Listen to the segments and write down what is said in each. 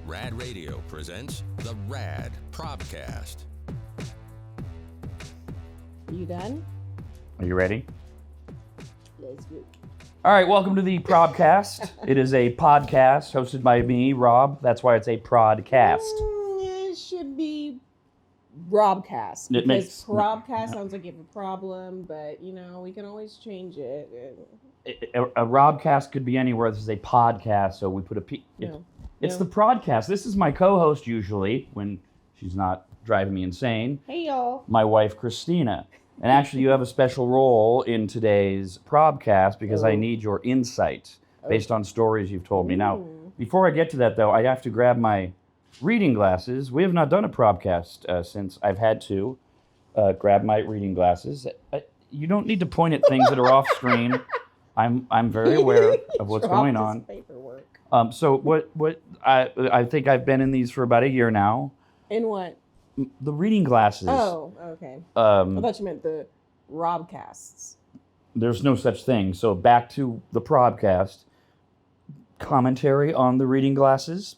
Rad Radio presents the Rad pROBcast. You done? Are you ready? Let's go. All right, welcome to the pROBcast. It is a podcast hosted by me, Rob. That's why it's a pROBcast. It should be pROBcast. It Because makes- pROBcast sounds like you have a problem, but we can always change it. A Robcast could be anywhere. This is a podcast, so we put a P. It's the pROBcast. This is my co-host usually when she's not driving me insane. Hey, y'all. My wife, Christina. And actually, you have a special role in today's pROBcast because I need your insight based on stories you've told me. Now, before I get to that, though, I have to grab my reading glasses. We have not done a pROBcast since I've had to grab my reading glasses. You don't need to point at things that are off screen. I'm very aware of what's going on. Paperwork. So what I think I've been in these for about a year now. In what? The reading glasses. Oh, okay. I thought you meant the Robcasts. There's no such thing. So back to the pROBcast. Commentary on the reading glasses.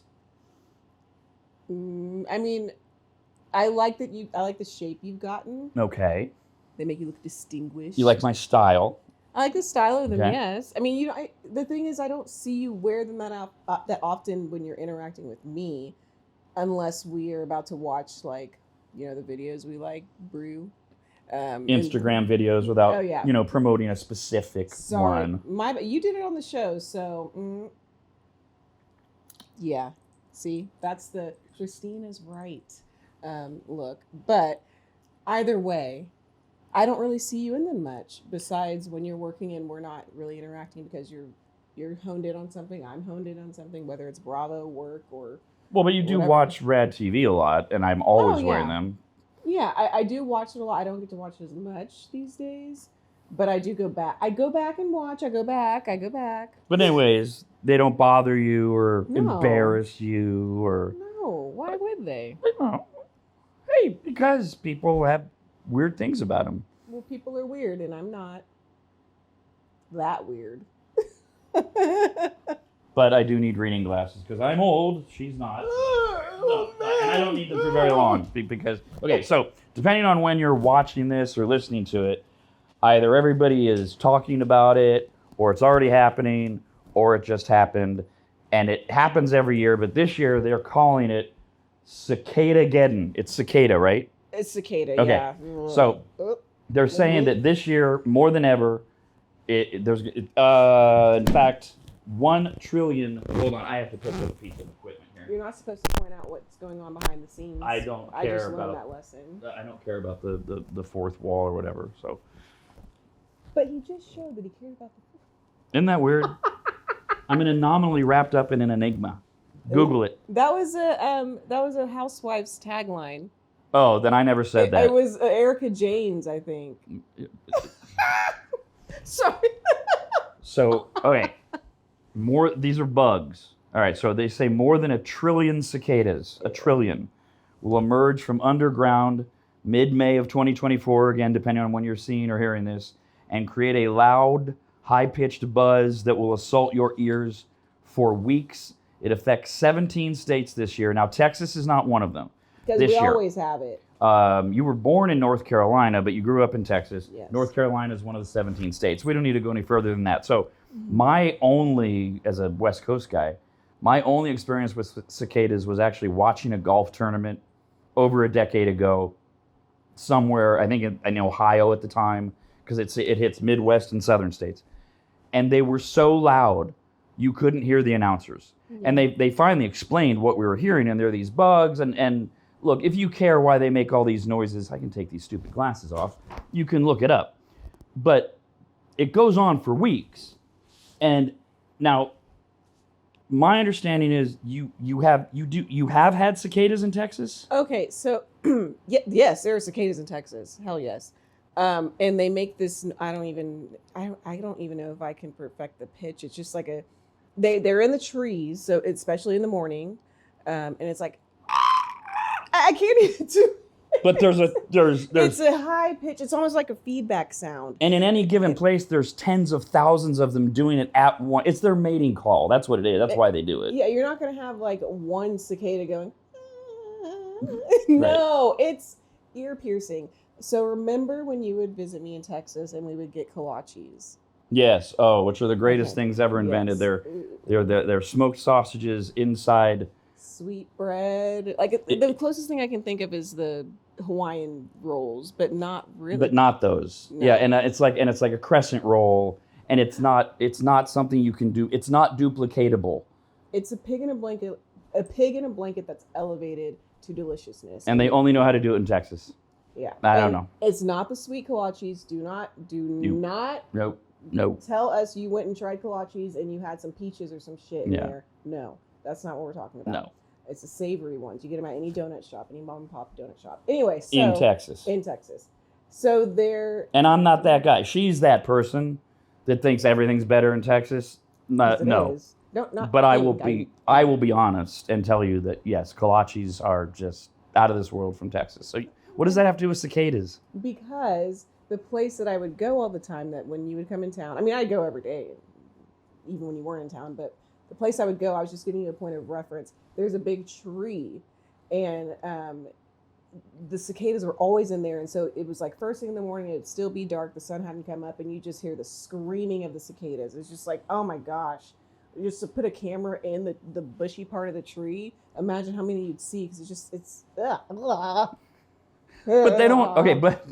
I like the shape you've gotten. Okay. They make you look distinguished. You like my style. I like the style of them, Okay. yes. The thing is, I don't see you wear them that often when you're interacting with me, unless we are about to watch, the videos we brew. Instagram videos without, Oh, yeah. promoting a specific one. You did it on the show, so, yeah. See, Christine is right. Look, but either way, I don't really see you in them much, besides when you're working and we're not really interacting because you're honed in on something, I'm honed in on something, whether it's Bravo, work, or Well, but you do whatever. watch Rad TV a lot, and I'm always Oh, wearing yeah. them. Yeah, I do watch it a lot. I don't get to watch it as much these days, but I do go back. I go back and watch. I go back. But anyways, they don't bother you or No. embarrass you or... No, why would they? Hey, because people have weird things about them. Well, people are weird, and I'm not that weird. But I do need reading glasses because I'm old. She's not. No, and I don't need them for very long because... Okay, so depending on when you're watching this or listening to it, either everybody is talking about it, or it's already happening, or it just happened. And it happens every year, but this year they're calling it Cicada-geddon. It's cicada, right? It's cicada, Okay. yeah. So they're saying that this year, more than ever, in fact, 1 trillion... Hold on, I have to put a piece of equipment here. You're not supposed to point out what's going on behind the scenes. I don't I care just learned about... that lesson. I don't care about the fourth wall or whatever, so... But he just showed that he cared about the... Isn't that weird? I'm an anomaly wrapped up in an enigma. Google it. That was a housewife's tagline. Oh, then I never said that. It was Erica Jane's, I think. Sorry. So, okay. These are bugs. All right, so they say more than 1 trillion cicadas, 1 trillion, will emerge from underground mid-May of 2024, again, depending on when you're seeing or hearing this, and create a loud, high-pitched buzz that will assault your ears for weeks. It affects 17 states this year. Now, Texas is not one of them. Because this we year. always have it. You were born in North Carolina, but you grew up in Texas. Yes. North Carolina is one of the 17 states. We don't need to go any further than that. So as a West Coast guy, my only experience with cicadas was actually watching a golf tournament over a decade ago somewhere, I think in Ohio at the time, because it hits Midwest and Southern states. And they were so loud, you couldn't hear the announcers. Mm-hmm. And they finally explained what we were hearing, and there are these bugs, and look, if you care why they make all these noises, I can take these stupid glasses off. You can look it up. But it goes on for weeks. And now, my understanding is you have had cicadas in Texas? Okay, so yes, there are cicadas in Texas. Hell yes. And they make this. I don't even know if I can perfect the pitch. It's just like they're in the trees, so especially in the morning, and it's like I can't even do. But there's It's a high pitch. It's almost like a feedback sound. and in any given place, there's tens of thousands of them doing it at once. It's their mating call. That's what it is. That's why they do it. Yeah, you're not going to have like one cicada going. No, it's ear piercing. So remember when you would visit me in Texas and we would get kolaches? Yes. Oh, which are the greatest things ever invented. Yes. They're smoked sausages inside. Sweet bread. Like the closest thing I can think of is the Hawaiian rolls, but not really. But not those. No. Yeah, and it's like a crescent roll, and it's not something you can do. It's not duplicatable. It's a pig in a blanket that's elevated to deliciousness. And they only know how to do it in Texas. Yeah. I don't know. It's not the sweet kolaches. Do not Nope. tell us you went and tried kolaches and you had some peaches or some shit in Yeah. there. No, that's not what we're talking about. No. It's the savory ones. You get them at any donut shop, any mom and pop donut shop. Anyway, so In Texas. So they're And I'm not that guy. She's that person that thinks everything's better in Texas. it No. is. No, not But I think. will be honest and tell you that yes, kolaches are just out of this world from Texas. So what does that have to do with cicadas? Because the place that I would go all the time, that when you would come in town, I mean, I'd go every day, even when you weren't in town, but the place I would go, I was just giving you a point of reference. There's a big tree, and the cicadas were always in there. And so it was like first thing in the morning, it'd still be dark, the sun hadn't come up, and you just hear the screaming of the cicadas. It's just like, oh my gosh. Just to put a camera in the bushy part of the tree, imagine how many you'd see, because it's But they don't. Okay, but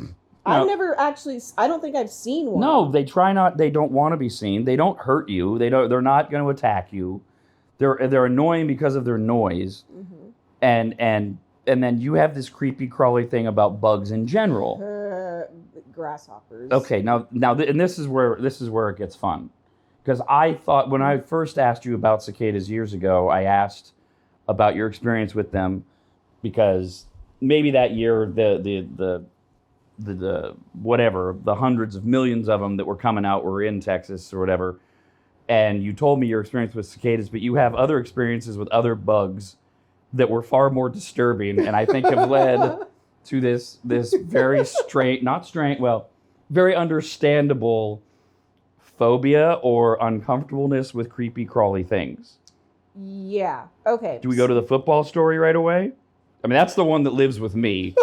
I've never actually. I don't think I've seen one. no, they try not. They don't want to be seen. They don't hurt you. They don't. They're not going to attack you. They're annoying because of their noise, and then you have this creepy crawly thing about bugs in general. Grasshoppers. Okay, and this is where it gets fun. Because I thought, when I first asked you about cicadas years ago, I asked about your experience with them, because maybe that year the whatever, the hundreds of millions of them that were coming out were in Texas or whatever, and you told me your experience with cicadas, but you have other experiences with other bugs that were far more disturbing, and I think have led to this very very understandable phobia or uncomfortableness with creepy crawly things. Yeah. Okay. Do we go to the football story right away? I mean, that's the one that lives with me,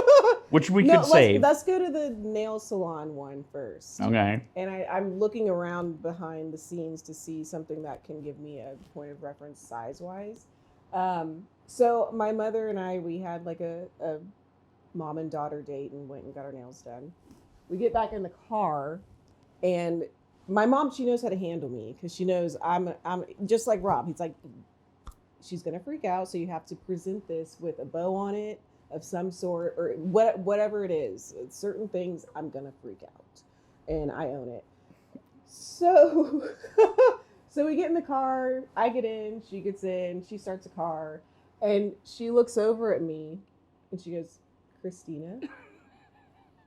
which we could save. Let's go to the nail salon one first. Okay. And I'm looking around behind the scenes to see something that can give me a point of reference size-wise. So my mother and I, we had like a mom and daughter date and went and got our nails done. We get back in the car, and my mom, she knows how to handle me, because she knows I'm just like Rob. He's like, she's going to freak out, so you have to present this with a bow on it of some sort, or whatever it is. It's certain things, I'm going to freak out, and I own it. So, so we get in the car, I get in, she gets in, she starts the car, and she looks over at me, and she goes, Christina?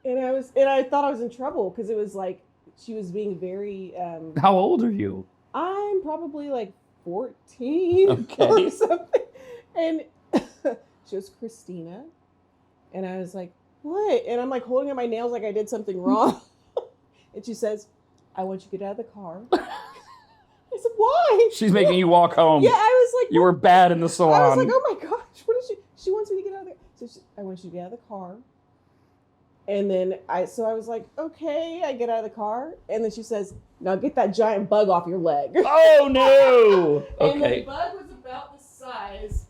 And I thought I was in trouble, because it was like, she was being very... How old are you? I'm probably like 14 Okay. or something. And she was Christina. And I was like, what? And I'm like holding up my nails like I did something wrong. And she says, I want you to get out of the car. I said, why? She's making you walk home. Yeah, I was like... You were bad in the salon. I was like, oh my gosh, what is she? She wants me to get out of there. So I want you to get out of the car. And then I was like, okay, I get out of the car. And then she says, now get that giant bug off your leg. Oh, no. And Okay. the bug was about the size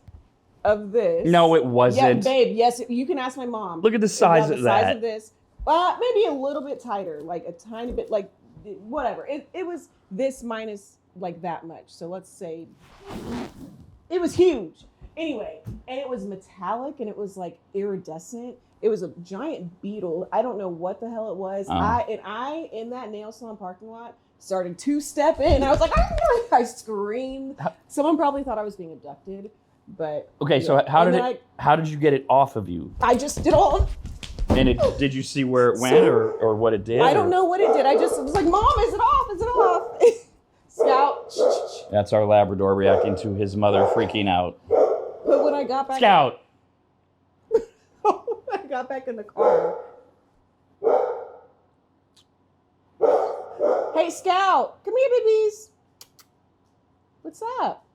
of this. No, it wasn't. Yeah, babe, yes, you can ask my mom. Look at the size About of the size that. of this. Maybe a little bit tighter, like a tiny bit, like whatever. It was this minus like that much. So let's say it was huge. Anyway, and it was metallic and it was like iridescent. It was a giant beetle. I don't know what the hell it was. I in that nail salon parking lot started two-step in. I was like, ah! I screamed. Someone probably thought I was being abducted, but Okay, so how did you get it off of you? I just did all. And did you see where it went or what it did? I don't know what it did. I just was like, Mom, is it off? Is it off? Scout. That's our Labrador reacting to his mother freaking out. But when I got back, Scout. I got back in the car. Hey, Scout, come here, babies. What's up?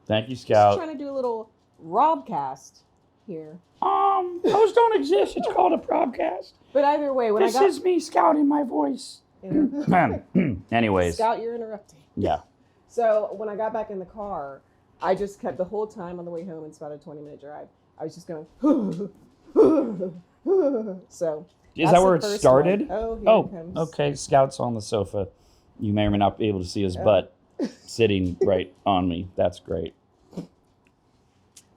Thank you, Scout. Just trying to do a little PROBcast here. Those don't exist. It's called a PROBcast. But either way, when This is me scouting my voice. Anyways. Scout, you're interrupting. Yeah. So when I got back in the car, I just kept the whole time on the way home. It's about a 20-minute drive. I was just going. So. Is that where it started? One. Oh, here it comes. Okay. Scout's on the sofa. You may or may not be able to see his butt sitting right on me. That's great.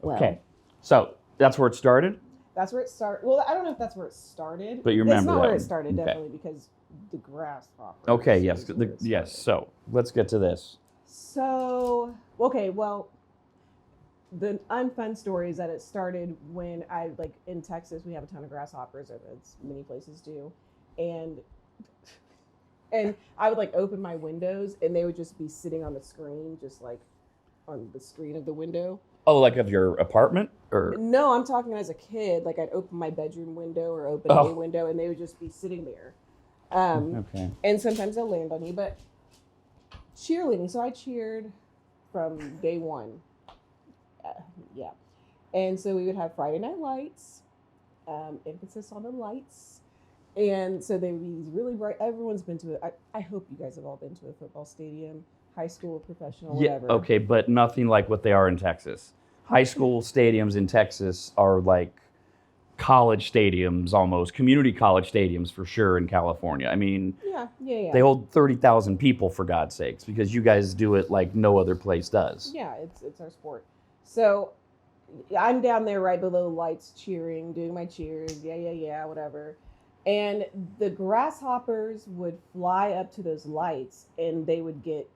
Well, okay. So that's where it started? That's where it started. Well, I don't know if that's where it started. But you remember That's not that where one. it started, Okay. definitely, because the grasshopper. Okay, yes. Yes. So let's get to this. So, okay, well, the unfun story is that it started when I, like, in Texas, we have a ton of grasshoppers, as many places do. And I would, like, open my windows, and they would just be sitting on the screen, just, like, on the screen of the window. Oh, like of your apartment? Or No, I'm talking as a kid. Like, I'd open my bedroom window or open a window, and they would just be sitting there. okay. And sometimes they'll land on you, but cheerleading. So I cheered from day one. Yeah. And so we would have Friday Night Lights, emphasis on the lights. And so they would be these really bright. Everyone's been to it. I hope you guys have all been to a football stadium, high school, professional, whatever. Yeah, okay, but nothing like what they are in Texas. High school stadiums in Texas are like college stadiums almost, community college stadiums for sure in California. I mean, Yeah. they hold 30,000 people for God's sakes because you guys do it like no other place does. Yeah, it's our sport. So I'm down there right below the lights cheering, doing my cheers, yeah, whatever. And the grasshoppers would fly up to those lights and they would get,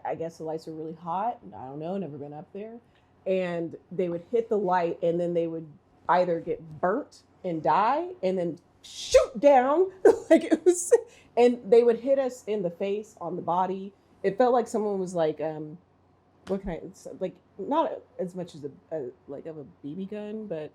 I guess the lights were really hot. I don't know, never been up there. And they would hit the light and then they would either get burnt and die and then shoot down like it was, and they would hit us in the face, on the body. It felt like someone was like, what can I, it's like not as much as a like of a BB gun, but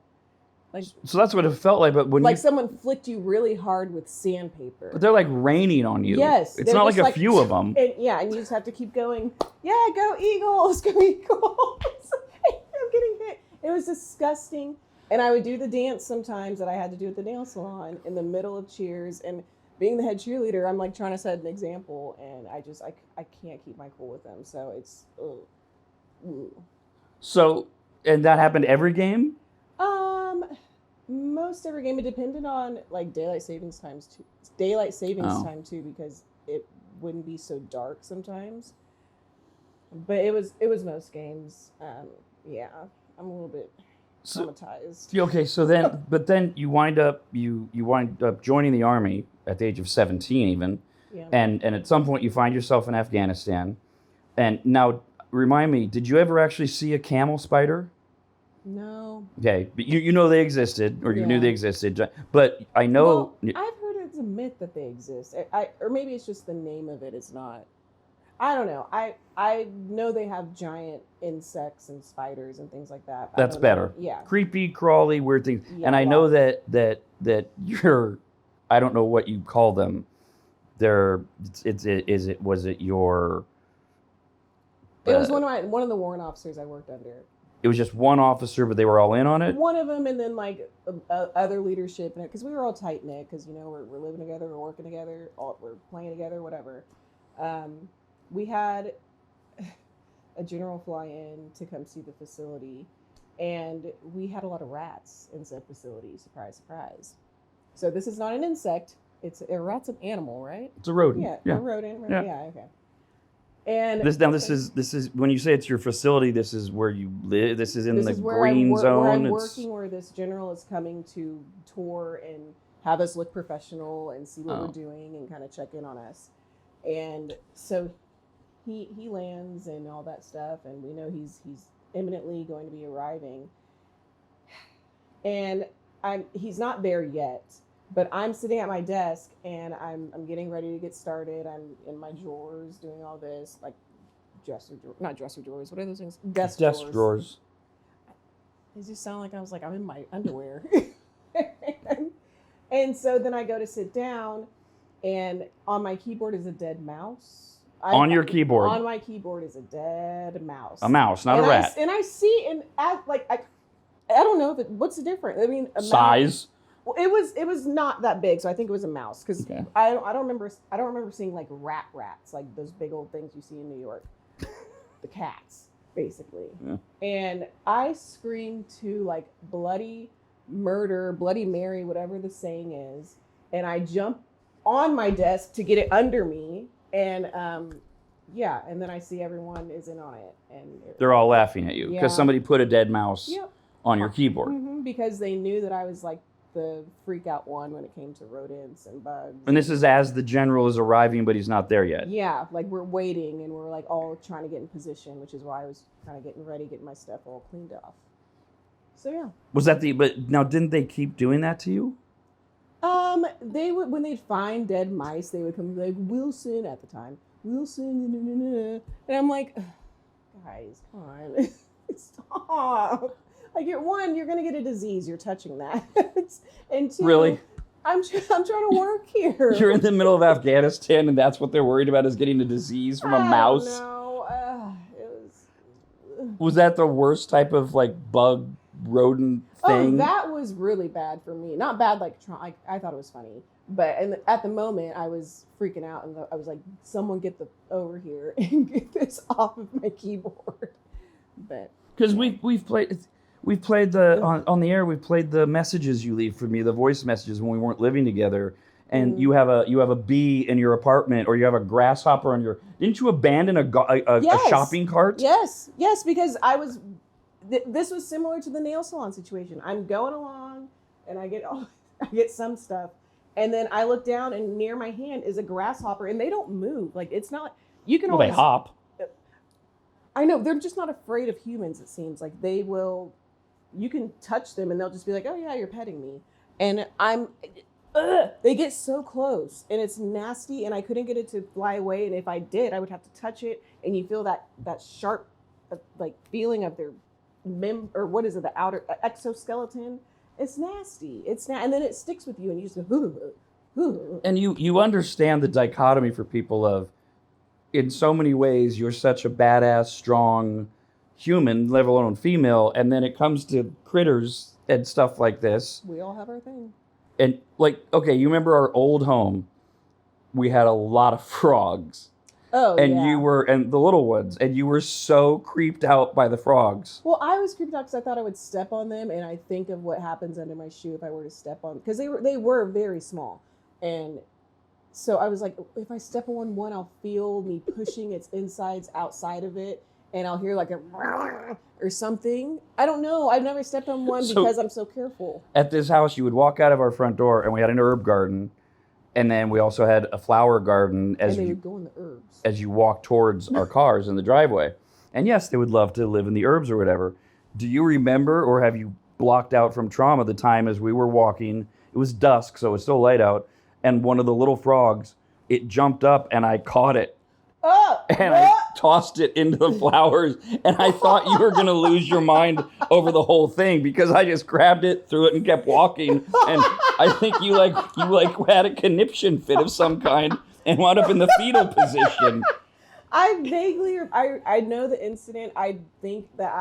like, So that's what it felt like, but when like someone flicked you really hard with sandpaper. but they're like raining on you. Yes, It's they're not like just a few of them. And yeah, and you just have to keep going. Yeah, go Eagles, go Eagles. I'm getting hit. It was disgusting. And I would do the dance sometimes that I had to do at the nail salon in the middle of cheers. And being the head cheerleader, I'm like trying to set an example, and I can't keep my cool with them. So it's So, and that happened every game? Most every game. It depended on like daylight savings time too, because it wouldn't be so dark sometimes. But it was most games. Yeah, I'm a little bit traumatized. Okay, so then, but then you wind up joining the army at the age of 17 even, Yeah. and at some point you find yourself in Afghanistan. And now, remind me, did you ever actually see a camel spider? No. Okay, but you know they existed, or you knew Yeah. they existed, but I know. Well, I've heard it's a myth that they exist. Or maybe it's just the name of it is not. I don't know. I know they have giant insects and spiders and things like that. That's better. Yeah. Creepy, crawly, weird things. Yeah, And I yeah. know that you're, I don't know what you call them. Was it your? It was one of the warrant officers I worked under. It was just one officer, but they were all in on it? One of them, and then like other leadership, because we were all tight knit. Because we're living together, we're working together, we're playing together, whatever. We had a general fly in to come see the facility, and we had a lot of rats in said facility. Surprise, surprise. So this is not an insect. A rat's an animal, right? It's a rodent. Yeah. A rodent. Yeah. Yeah. Okay. And This is when you say it's your facility. This is where you live. This is in this the is where green zone. Where I'm It's- working, where this general is coming to tour and have us look professional and see what we're doing and kind of check in on us. And so he lands and all that stuff, and we know he's imminently going to be arriving. And he's not there yet, but I'm sitting at my desk and I'm getting ready to get started. I'm in my drawers doing all this, like not dresser drawers. What are those things? Desk drawers. It just sounded like I was like, I'm in my underwear. And so then I go to sit down, and on my keyboard is a dead mouse. On your keyboard? On my keyboard is a dead mouse. A mouse, not a rat. And I see, and I don't know what's the difference. I mean, size. Well, it was not that big, so I think it was a mouse. Because I don't remember seeing like rats, like those big old things you see in New York, the cats, basically. Yeah. And I screamed to like bloody murder, Bloody Mary, whatever the saying is, and I jump on my desk to get it under me, and and then I see everyone is in on it, and they're all laughing at you because somebody put a dead mouse on your keyboard. Mm-hmm, because they knew that I was like the freak out one when it came to rodents and bugs. And this is as the general is arriving, but he's not there yet. Yeah, like we're waiting and we're like all trying to get in position, which is why I was kind of getting ready, getting my stuff all cleaned off. So yeah. Was that but now didn't they keep doing that to you? They would, when they'd find dead mice, they would come and be like, Wilson, at the time, Wilson, and I'm like, guys, come on, stop. Like, you're going to get a disease. You're touching that. And two, really? I'm trying to work here. You're in the middle of Afghanistan, and that's what they're worried about is getting a disease from a mouse? No, Was that the worst type of, like, bug, rodent thing? Oh, that was really bad for me. Not bad, like, I thought it was funny. But at the moment, I was freaking out, and I was like, someone get over here and get this off of my keyboard. But because we've played on the air. We've played the messages you leave for me, the voice messages when we weren't living together. And you have a bee in your apartment, or you have a grasshopper on your. Didn't you abandon a shopping cart? Yes, because I was. This was similar to the nail salon situation. I'm going along, and I get some stuff, and then I look down, and near my hand is a grasshopper, and they don't move. Like, it's not. You can always. They hop. I know, they're just not afraid of humans. It seems like they will. You can touch them, and they'll just be like, "Oh yeah, you're petting me," and they get so close, and it's nasty, and I couldn't get it to fly away. And if I did, I would have to touch it, and you feel that sharp, like feeling of their or what is it, the outer exoskeleton. It's nasty. And then it sticks with you, and you just go. And you understand the dichotomy for people of, in so many ways, you're such a badass, strong human, let alone female, and then it comes to critters and stuff like this. We all have our thing. And like, okay, you remember our old home? We had a lot of frogs. Oh, and yeah. And the little ones, and you were so creeped out by the frogs. Well, I was creeped out because I thought I would step on them, and I think of what happens under my shoe if I were to step on, because they were very small, and so I was like, if I step on one, I'll feel me pushing its insides outside of it, and I'll hear like a or something. I don't know. I've never stepped on one because I'm so careful. At this house, you would walk out of our front door, and we had an herb garden, and then we also had a flower garden as they would go in the herbs. As you walk towards our cars in the driveway. And yes, they would love to live in the herbs or whatever. Do you remember, or have you blocked out from trauma, the time as we were walking? It was dusk, so it was still light out, and one of the little frogs, it jumped up, and I caught it. And I tossed it into the flowers, and I thought you were going to lose your mind over the whole thing because I just grabbed it, threw it, and kept walking. And I think you had a conniption fit of some kind and wound up in the fetal position. I know the incident. I think that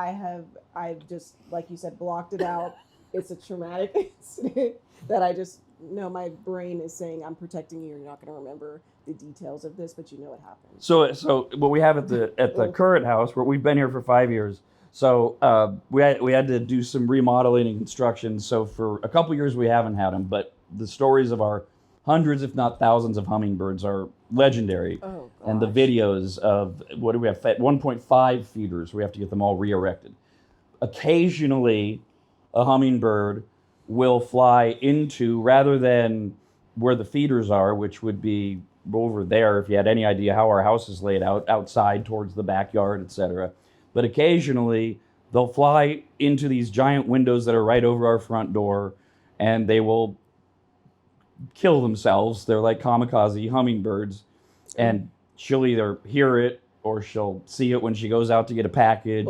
I've just, like you said, blocked it out. It's a traumatic incident that I just know my brain is saying, I'm protecting you. You're not going to remember the details of this, but you know what happened. So what we have at the current house, where we've been here for 5 years. So we had to do some remodeling and construction. So for a couple years we haven't had them, but the stories of our hundreds, if not thousands, of hummingbirds are legendary. Oh, gosh. And the videos of, what do we have? 1.5 feeders. We have to get them all re-erected. Occasionally, a hummingbird will fly into, rather than where the feeders are, which would be over there, if you had any idea how our house is laid out, outside towards the backyard, etc. But occasionally, they'll fly into these giant windows that are right over our front door, and they will kill themselves. They're like kamikaze hummingbirds, and she'll either hear it or she'll see it when she goes out to get a package,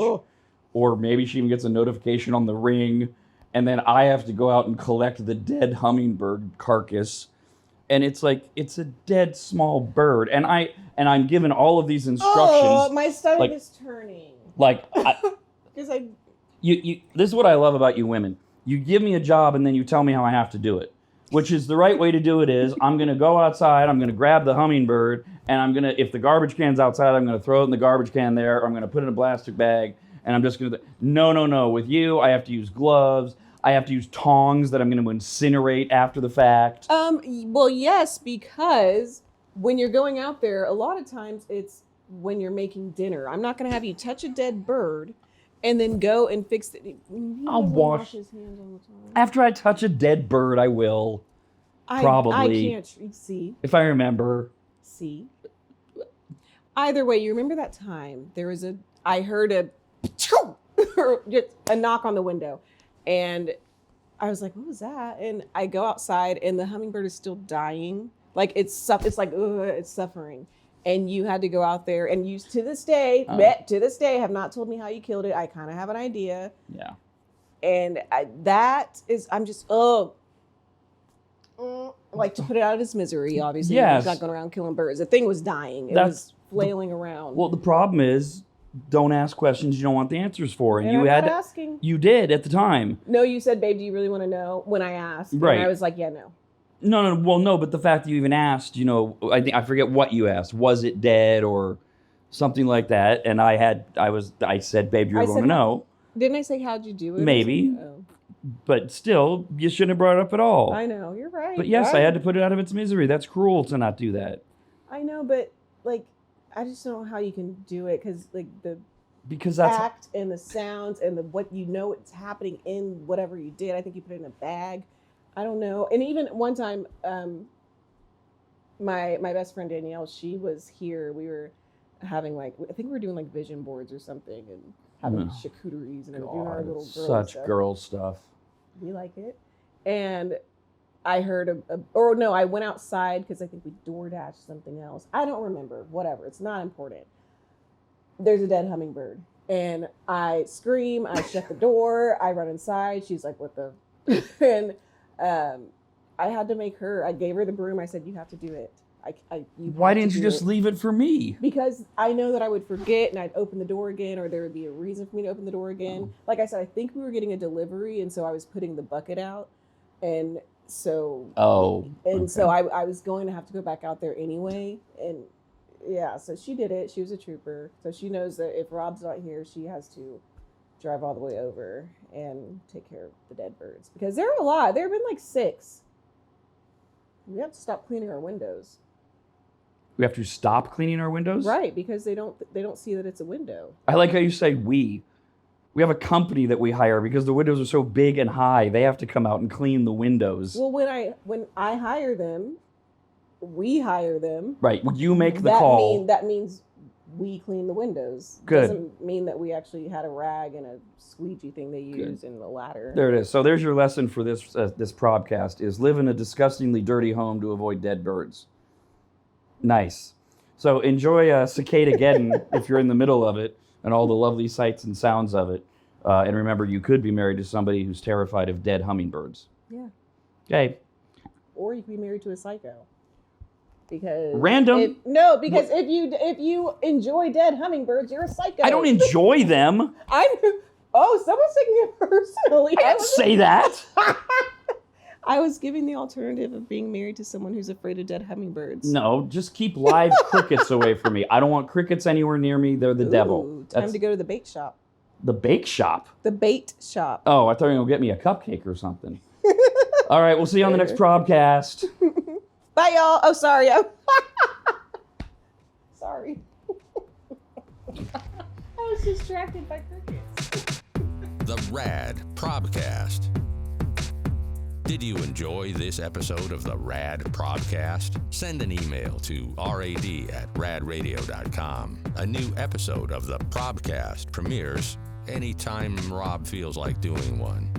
or maybe she even gets a notification on the Ring, and then I have to go out and collect the dead hummingbird carcass. And it's like, it's a dead small bird. And I'm given all of these instructions. Oh, my stomach is turning. Like, Because this is what I love about you women. You give me a job and then you tell me how I have to do it. Which is the right way to do it is, I'm going to go outside, I'm going to grab the hummingbird, and I'm going to, if the garbage can's outside, I'm going to throw it in the garbage can there, or I'm going to put it in a plastic bag, and I'm just going to, no. With you, I have to use gloves. I have to use tongs that I'm going to incinerate after the fact. Well, yes, because when you're going out there, a lot of times it's when you're making dinner. I'm not going to have you touch a dead bird and then go and fix it. I'll wash his hands all the time. After I touch a dead bird, I will. Probably. I can't see. If I remember. See. Either way, you remember that time I heard a knock on the window. And I was like, what was that? And I go outside and the hummingbird is still dying. Like it's suffering. And you had to go out there and you, to this day, have not told me how you killed it. I kind of have an idea. Yeah. And I'm just, like to put it out of its misery, obviously. Yes. He's not going around killing birds. The thing was dying. It was flailing around. Well, the problem is, don't ask questions you don't want the answers for. And you had asking. You did at the time. No, you said, babe, do you really want to know? When I asked. Right. And I was like, yeah, no. No, but the fact that you even asked, I forget what you asked. Was it dead or something like that? And I said, babe, you're going to know. Didn't I say, how'd you do it? Maybe. Oh. But still, you shouldn't have brought it up at all. I know, you're right. But yes, right. I had to put it out of its misery. That's cruel to not do that. I know, but like, I just don't know how you can do it because that's act and the sounds and what it's happening in whatever you did. I think you put it in a bag. I don't know. And even one time, my best friend Danielle, she was here. We were having I think we were doing vision boards or something and having charcuteries and doing our little girl such stuff. Girl stuff. We like it. And I heard I went outside because I think we DoorDashed something else. I don't remember. Whatever. It's not important. There's a dead hummingbird. And I scream. I shut the door. I run inside. She's like, what the? And I had to make her. I gave her the broom. I said, you have to do it. Why didn't you just leave it for me? Because I know that I would forget and I'd open the door again, or there would be a reason for me to open the door again. Like I said, I think we were getting a delivery, and so I was putting the bucket out. And so so I was going to have to go back out there anyway. And yeah, so she did it. She was a trooper. So she knows that if Rob's not here, she has to drive all the way over and take care of the dead birds. Because there are a lot. There have been 6. We have to stop cleaning our windows. We have to stop cleaning our windows? Right, because they don't see that it's a window. I like how you say we. We have a company that we hire because the windows are so big and high. They have to come out and clean the windows. Well, when I hire them, we hire them. Right, you make the call. That means we clean the windows. Good. Doesn't mean that we actually had a rag and a squeegee thing they use in the ladder. There it is. So there's your lesson for this pROBcast is live in a disgustingly dirty home to avoid dead birds. Nice. So enjoy Cicada-geddon if you're in the middle of it and all the lovely sights and sounds of it. And remember, you could be married to somebody who's terrified of dead hummingbirds. Yeah. Okay. Or you could be married to a psycho. Because random. If you enjoy dead hummingbirds, you're a psycho. I don't enjoy them. Someone's taking it personally. I didn't say that. I was giving the alternative of being married to someone who's afraid of dead hummingbirds. No, just keep live crickets away from me. I don't want crickets anywhere near me. They're the devil. Time to go to the bait shop. The bake shop? The bait shop. Oh, I thought you were going to get me a cupcake or something. All right, we'll see you on the next pROBcast. Bye, y'all. Oh, sorry. Sorry. I was distracted by crickets. The Rad pROBcast. Did you enjoy this episode of the Rad pROBcast? Send an email to rad@radradio.com. A new episode of the pROBcast premieres anytime Rob feels like doing one.